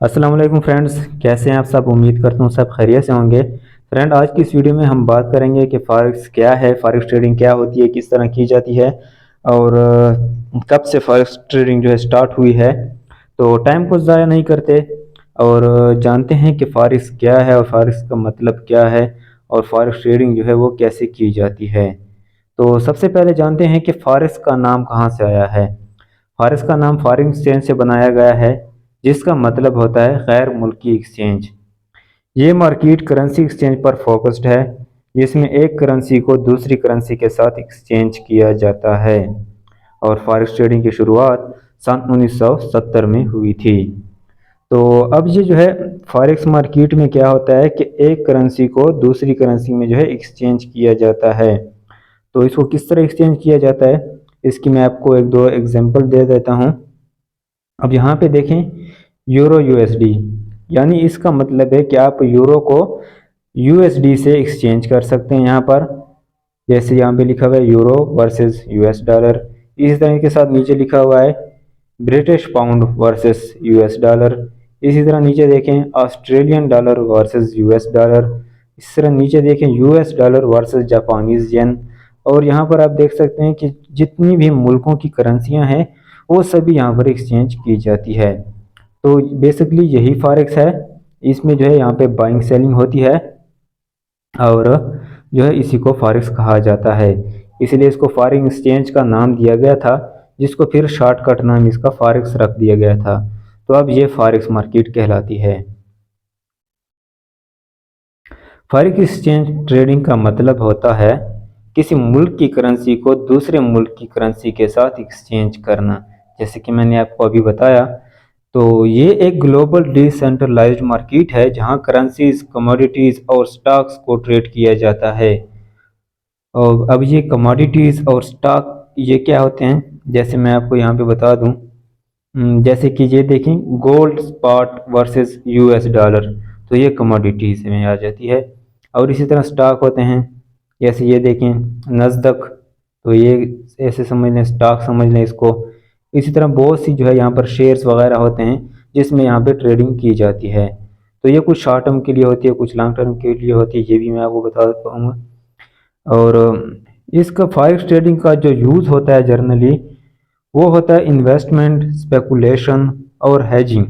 अस्सलाम वालेकुम फ्रेंड्स, कैसे हैं आप सब। उम्मीद करता हूँ सब खैरियत से होंगे। फ्रेंड, आज की इस वीडियो में हम बात करेंगे कि फॉरेक्स क्या है, फॉरेक्स ट्रेडिंग क्या होती है, किस तरह की जाती है और कब से फॉरेक्स ट्रेडिंग जो है स्टार्ट हुई है। तो टाइम को ज़ाया नहीं करते और जानते हैं कि फॉरेक्स क्या है और फॉरेक्स का मतलब क्या है और फॉरेक्स ट्रेडिंग जो है वो कैसे की जाती है। तो सबसे पहले जानते हैं कि फॉरेक्स का नाम कहाँ से आया है। फॉरेक्स का नाम फॉरेन एक्सचेंज से बनाया गया है, जिसका मतलब होता है गैर मुल्की एक्सचेंज। ये मार्केट करेंसी एक्सचेंज पर फोकस्ड है, जिसमें एक करेंसी को दूसरी करेंसी के साथ एक्सचेंज किया जाता है। और फॉरेक्स ट्रेडिंग की शुरुआत सन 1970 में हुई थी। तो अब ये जो है फॉरेक्स मार्केट में क्या होता है कि एक करेंसी को दूसरी करेंसी में जो है एक्सचेंज किया जाता है। तो इसको किस तरह एक्सचेंज किया जाता है, इसकी मैं आपको एक दो एग्जांपल दे देता हूँ। अब यहाँ पे देखें, यूरो यूएसडी, यानी इसका मतलब है कि आप यूरो को यूएसडी से एक्सचेंज कर सकते हैं। यहाँ पर जैसे यहाँ पे लिखा हुआ है यूरो वर्सेस यूएस डॉलर, इसी तरह के साथ नीचे लिखा हुआ है British pound versus US dollar. इसी तरह नीचे देखें Australian dollar versus US dollar. इस तरह नीचे देखें US dollar versus Japanese yen. और यहाँ पर आप देख सकते हैं कि जितनी भी मुल्कों की करेंसियाँ हैं वो सभी यहाँ पर एक्सचेंज की जाती है। तो बेसिकली यही फॉरेक्स है। इसमें जो है यहाँ पे बाइंग सेलिंग होती है और जो है इसी को फॉरेक्स कहा जाता है। इसलिए इसको फॉरेन एक्सचेंज का नाम दिया गया था, जिसको फिर शॉर्टकट नाम इसका फॉरेक्स रख दिया गया था। तो अब ये फॉरेक्स मार्केट कहलाती है। फॉरेक्स एक्सचेंज ट्रेडिंग का मतलब होता है किसी मुल्क की करेंसी को दूसरे मुल्क की करेंसी के साथ एक्सचेंज करना। जैसे कि मैंने आपको अभी बताया, तो ये एक ग्लोबल डिसेंट्रलाइज्ड मार्केट है जहां करेंसीज, कमोडिटीज और स्टॉक्स को ट्रेड किया जाता है। और अब ये कमोडिटीज और स्टॉक ये क्या होते हैं, जैसे मैं आपको यहाँ पे बता दूं। जैसे कि ये देखें, gold spot versus US dollar, तो ये कमोडिटीज में आ जाती है। और इसी तरह स्टॉक होते हैं, जैसे ये देखें नस्दक, तो ये ऐसे समझ लें, स्टॉक समझ लें इसको। इसी तरह बहुत सी जो है यहाँ पर शेयर्स वगैरह होते हैं जिसमें यहाँ पे ट्रेडिंग की जाती है। तो ये कुछ शॉर्ट टर्म के लिए होती है, कुछ लॉन्ग टर्म के लिए होती है, ये भी मैं आपको बता पाऊँगा। और इसका फॉरेक्स ट्रेडिंग का जो यूज़ होता है जनरली, वो होता है इन्वेस्टमेंट, स्पेकुलेशन और हेजिंग।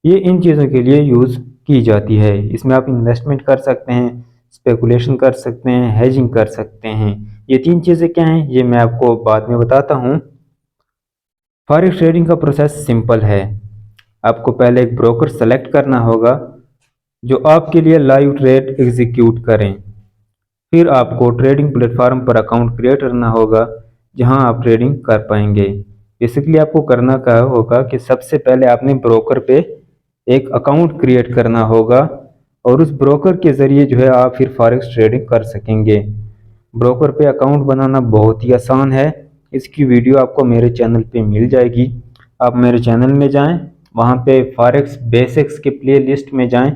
ये इन चीज़ों के लिए यूज़ की जाती है। इसमें आप इन्वेस्टमेंट कर सकते हैं, स्पेकुलेशन कर सकते हैं, हेजिंग कर सकते हैं। ये तीन चीज़ें क्या हैं ये मैं आपको बाद में बताता हूँ। फॉरेक्स ट्रेडिंग का प्रोसेस सिंपल है। आपको पहले एक ब्रोकर सेलेक्ट करना होगा जो आपके लिए लाइव ट्रेड एग्जीक्यूट करें। फिर आपको ट्रेडिंग प्लेटफॉर्म पर अकाउंट क्रिएट करना होगा जहां आप ट्रेडिंग कर पाएंगे। बेसिकली आपको करना क्या होगा कि सबसे पहले आपने ब्रोकर पे एक अकाउंट क्रिएट करना होगा और उस ब्रोकर के ज़रिए जो है आप फिर फॉरेक्स ट्रेडिंग कर सकेंगे। ब्रोकर पे अकाउंट बनाना बहुत ही आसान है। इसकी वीडियो आपको मेरे चैनल पे मिल जाएगी। आप मेरे चैनल में जाएं, वहाँ पे फॉरेक्स बेसिक्स के प्ले लिस्ट में जाएं,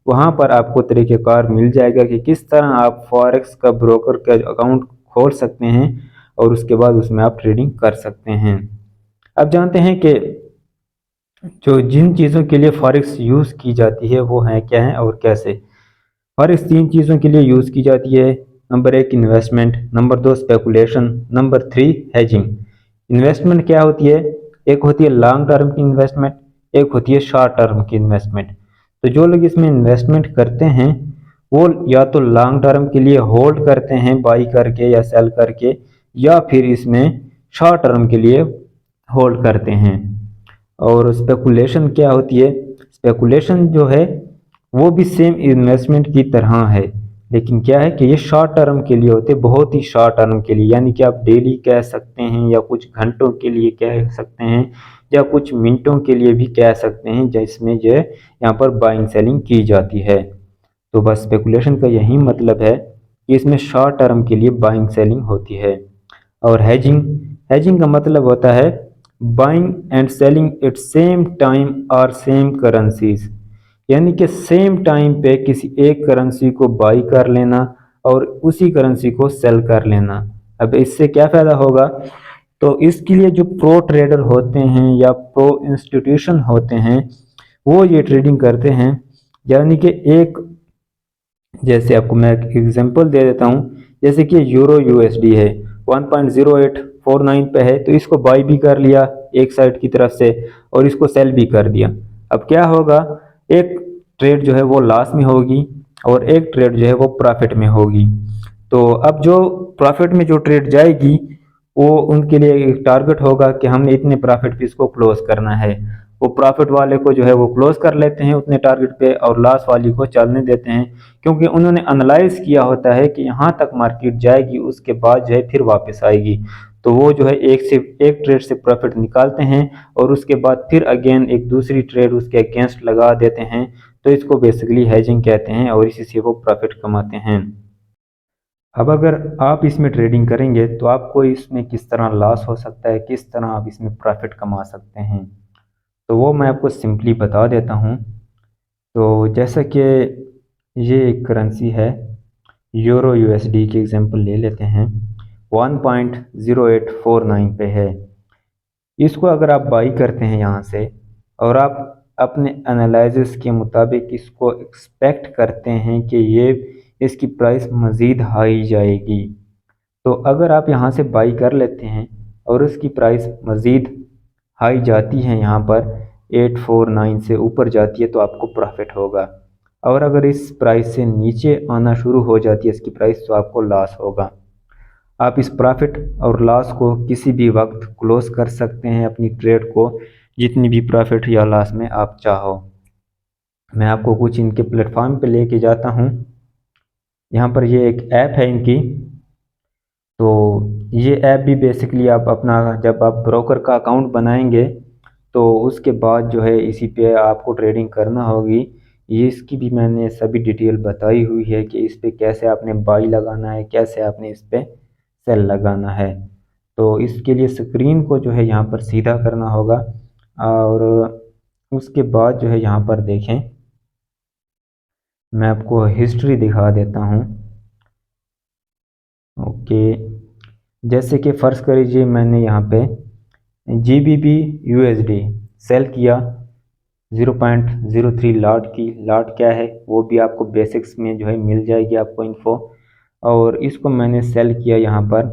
वहाँ पर आपको तरीक़ेकार मिल जाएगा कि किस तरह आप फॉरेक्स का ब्रोकर का अकाउंट खोल सकते हैं और उसके बाद उसमें आप ट्रेडिंग कर सकते हैं। अब जानते हैं कि जो जिन चीज़ों के लिए फॉरेक्स यूज़ की जाती है वो हैं क्या हैं और कैसे। फॉरेक्स तीन चीज़ों के लिए यूज़ की जाती है। नंबर एक इन्वेस्टमेंट, नंबर दो speculation, number three hedging. Investment क्या होती है, एक होती है लॉन्ग टर्म की इन्वेस्टमेंट, एक होती है शॉर्ट टर्म की इन्वेस्टमेंट। तो जो लोग इसमें इन्वेस्टमेंट करते हैं वो या तो लॉन्ग टर्म के लिए होल्ड करते हैं बाई करके या सेल करके, या फिर इसमें शॉर्ट टर्म के लिए होल्ड करते हैं। और स्पेकुलेशन क्या होती है, स्पेकुलेशन जो है वो भी सेम इन्वेस्टमेंट की तरह है, लेकिन क्या है कि ये शॉर्ट टर्म के लिए होते हैं, बहुत ही शॉर्ट टर्म के लिए। यानी कि आप डेली कह सकते हैं या कुछ घंटों के लिए कह सकते हैं या कुछ मिनटों के लिए भी कह सकते हैं, जिसमें जो है यहाँ पर बाइंग सेलिंग की जाती है। तो बस स्पेकुलेशन का यही मतलब है कि इसमें शॉर्ट टर्म के लिए बाइंग सेलिंग होती है। और हेजिंग, हेजिंग का मतलब होता है buying and selling at same time और सेम करेंसीज। यानी कि सेम टाइम पे किसी एक करेंसी को बाई कर लेना और उसी करेंसी को सेल कर लेना। अब इससे क्या फ़ायदा होगा, तो इसके लिए जो प्रो ट्रेडर होते हैं या प्रो इंस्टीट्यूशन होते हैं वो ये ट्रेडिंग करते हैं। यानी कि एक, जैसे आपको मैं एक एग्जांपल दे देता हूँ, जैसे कि यूरो यूएसडी है 1.0849 पे है, तो इसको बाई भी कर लिया एक साइड की तरफ से और इसको सेल भी कर दिया। अब क्या होगा, एक ट्रेड जो है वो लॉस में होगी और एक ट्रेड जो है वो प्रॉफिट में होगी। तो अब जो प्रॉफिट में जो ट्रेड जाएगी वो उनके लिए एक टारगेट होगा कि हमने इतने प्रॉफिट पे इसको क्लोज करना है। वो प्रॉफिट वाले को जो है वो क्लोज कर लेते हैं उतने टारगेट पे और लॉस वाली को चलने देते हैं, क्योंकि उन्होंने एनालाइज किया होता है कि यहाँ तक मार्केट जाएगी उसके बाद जो है फिर वापस आएगी। तो वो जो है एक ट्रेड से प्रॉफिट निकालते हैं और उसके बाद फिर अगेन एक दूसरी ट्रेड उसके अगेंस्ट लगा देते हैं। तो इसको बेसिकली हेजिंग कहते हैं और इसी से वो प्रॉफिट कमाते हैं। अब अगर आप इसमें ट्रेडिंग करेंगे तो आपको इसमें किस तरह लॉस हो सकता है, किस तरह आप इसमें प्रॉफिट कमा सकते हैं, तो वो मैं आपको सिंपली बता देता हूँ। तो जैसा कि ये एक करेंसी है, यूरो यूएसडी की एग्जांपल ले लेते हैं, 1.0849 पे है। इसको अगर आप बाई करते हैं यहाँ से और आप अपने एनालिसिस के मुताबिक इसको एक्सपेक्ट करते हैं कि ये इसकी प्राइस मज़ीद हाई जाएगी, तो अगर आप यहाँ से बाई कर लेते हैं और उसकी प्राइस मज़ीद हाई जाती है, यहाँ पर 849 से ऊपर जाती है, तो आपको प्रॉफिट होगा। और अगर इस प्राइस से नीचे आना शुरू हो जाती है इसकी प्राइस, तो आपको लॉस होगा। आप इस प्रॉफिट और लॉस को किसी भी वक्त क्लोज कर सकते हैं अपनी ट्रेड को, जितनी भी प्रॉफिट या लॉस में आप चाहो। मैं आपको कुछ इनके प्लेटफॉर्म पे लेके जाता हूँ। यहाँ पर ये एक ऐप है इनकी। तो ये ऐप भी बेसिकली आप अपना, जब आप ब्रोकर का अकाउंट बनाएंगे तो उसके बाद जो है इसी पे आपको ट्रेडिंग करना होगी। ये इसकी भी मैंने सभी डिटेल बताई हुई है कि इस पे कैसे आपने बाई लगाना है, कैसे आपने इस पे सेल लगाना है। तो इसके लिए स्क्रीन को जो है यहाँ पर सीधा करना होगा और उसके बाद जो है यहाँ पर देखें, मैं आपको हिस्ट्री दिखा देता हूँ। ओके, जैसे कि फ़र्ज़ करिए मैंने यहाँ पे GBP USD सेल किया 0.03 लॉट की। लॉट क्या है वो भी आपको बेसिक्स में जो है मिल जाएगी आपको इन्फो। और इसको मैंने सेल किया यहाँ पर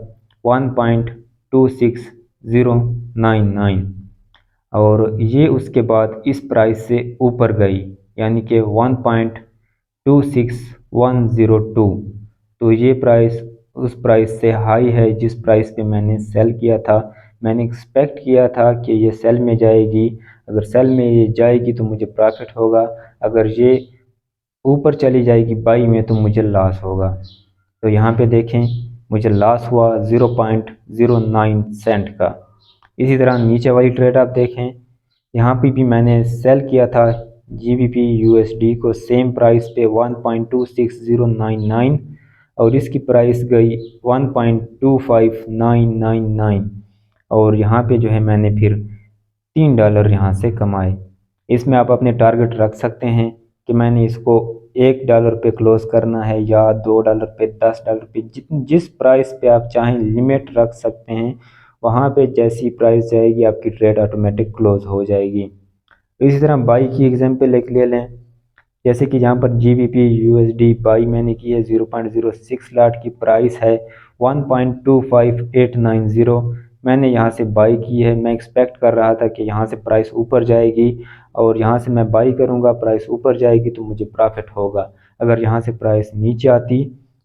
1.26099 और ये उसके बाद इस प्राइस से ऊपर गई, यानी कि 1.26102। तो ये प्राइस उस प्राइस से हाई है जिस प्राइस पे मैंने सेल किया था। मैंने एक्सपेक्ट किया था कि ये सेल में जाएगी, अगर सेल में ये जाएगी तो मुझे प्रॉफिट होगा, अगर ये ऊपर चली जाएगी बाई में तो मुझे लॉस होगा। तो यहाँ पे देखें मुझे लॉस हुआ 0.09 सेंट का। इसी तरह नीचे वाली ट्रेड आप देखें, यहाँ पे भी मैंने सेल किया था GBP USD को सेम प्राइस पे 1.26099 और इसकी प्राइस गई 1.25999 और यहाँ पे जो है मैंने फिर $3 यहाँ से कमाए। इसमें आप अपने टारगेट रख सकते हैं कि मैंने इसको $1 पे क्लोज करना है या $2 पे, $10 पे, जिस प्राइस पे आप चाहें लिमिट रख सकते हैं। वहाँ पे जैसी प्राइस जाएगी आपकी ट्रेड ऑटोमेटिक क्लोज हो जाएगी। इसी तरह बाई की एग्जांपल एक ले लें, जैसे कि यहाँ पर GBP USD बाई मैंने की है 0.06 लाट की प्राइस है 1.25890। मैंने यहाँ से बाई की है। मैं एक्सपेक्ट कर रहा था कि यहाँ से प्राइस ऊपर जाएगी और यहाँ से मैं बाई करूँगा, प्राइस ऊपर जाएगी तो मुझे प्रॉफिट होगा। अगर यहाँ से प्राइस नीचे आती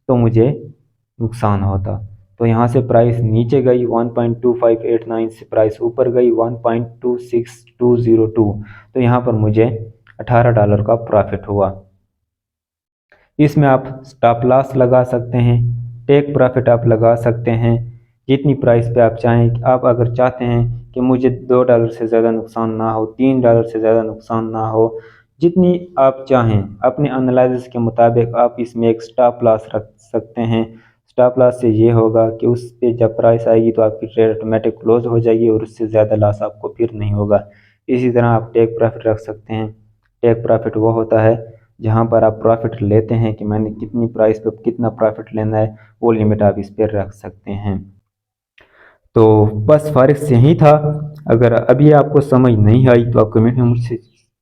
तो मुझे नुकसान होता। तो यहाँ से प्राइस नीचे गई 1.2589 से प्राइस ऊपर गई 1.26202, तो यहाँ पर मुझे $18 का प्रॉफिट हुआ। इसमें आप स्टॉप लॉस लगा सकते हैं, टेक प्रॉफिट आप लगा सकते हैं जितनी प्राइस पे आप चाहें। आप अगर चाहते हैं कि मुझे $2 से ज़्यादा नुकसान ना हो, $3 से ज़्यादा नुकसान ना हो, जितनी आप चाहें अपने एनालिसिस के मुताबिक आप इसमें एक स्टॉप लॉस रख सकते हैं। स्टॉप लॉस से ये होगा कि उस पे जब प्राइस आएगी तो आपकी ट्रेड ऑटोमेटिक क्लोज हो जाएगी और उससे ज़्यादा लॉस आपको फिर नहीं होगा। इसी तरह आप टेक प्रॉफिट रख सकते हैं। टेक प्रॉफिट वो होता है जहाँ पर आप प्रॉफिट लेते हैं कि मैंने कितनी प्राइस पे कितना प्रॉफिट लेना है, वो लिमिट आप इस पर रख सकते हैं। तो बस फ़र्क यही था। अगर अभी आपको समझ नहीं आई तो आप कमेंट में मुझसे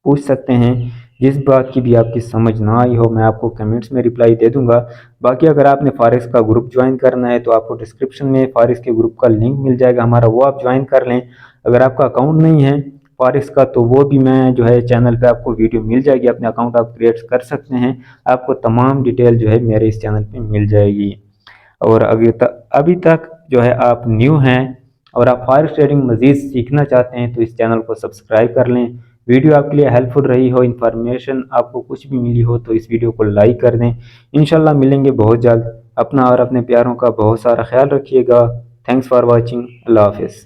पूछ सकते हैं। जिस बात की भी आपकी समझ ना आई हो मैं आपको कमेंट्स में रिप्लाई दे दूंगा। बाकी अगर आपने फॉरेक्स का ग्रुप ज्वाइन करना है तो आपको डिस्क्रिप्शन में फॉरेक्स के ग्रुप का लिंक मिल जाएगा हमारा, वो आप ज्वाइन कर लें। अगर आपका अकाउंट नहीं है फॉरेक्स का तो वो भी मैं जो है चैनल पे आपको वीडियो मिल जाएगी, अपने अकाउंट आप क्रिएट कर सकते हैं। आपको तमाम डिटेल जो है मेरे इस चैनल पे मिल जाएगी। और अभी तक जो है आप न्यू हैं और आप फॉरेक्स ट्रेडिंग मज़ीद सीखना चाहते हैं तो इस चैनल को सब्सक्राइब कर लें। वीडियो आपके लिए हेल्पफुल रही हो, इन्फॉर्मेशन आपको कुछ भी मिली हो तो इस वीडियो को लाइक कर दें। इंशाल्लाह मिलेंगे बहुत जल्द। अपना और अपने प्यारों का बहुत सारा ख्याल रखिएगा। Thanks for watching. अल्लाह हाफिज़।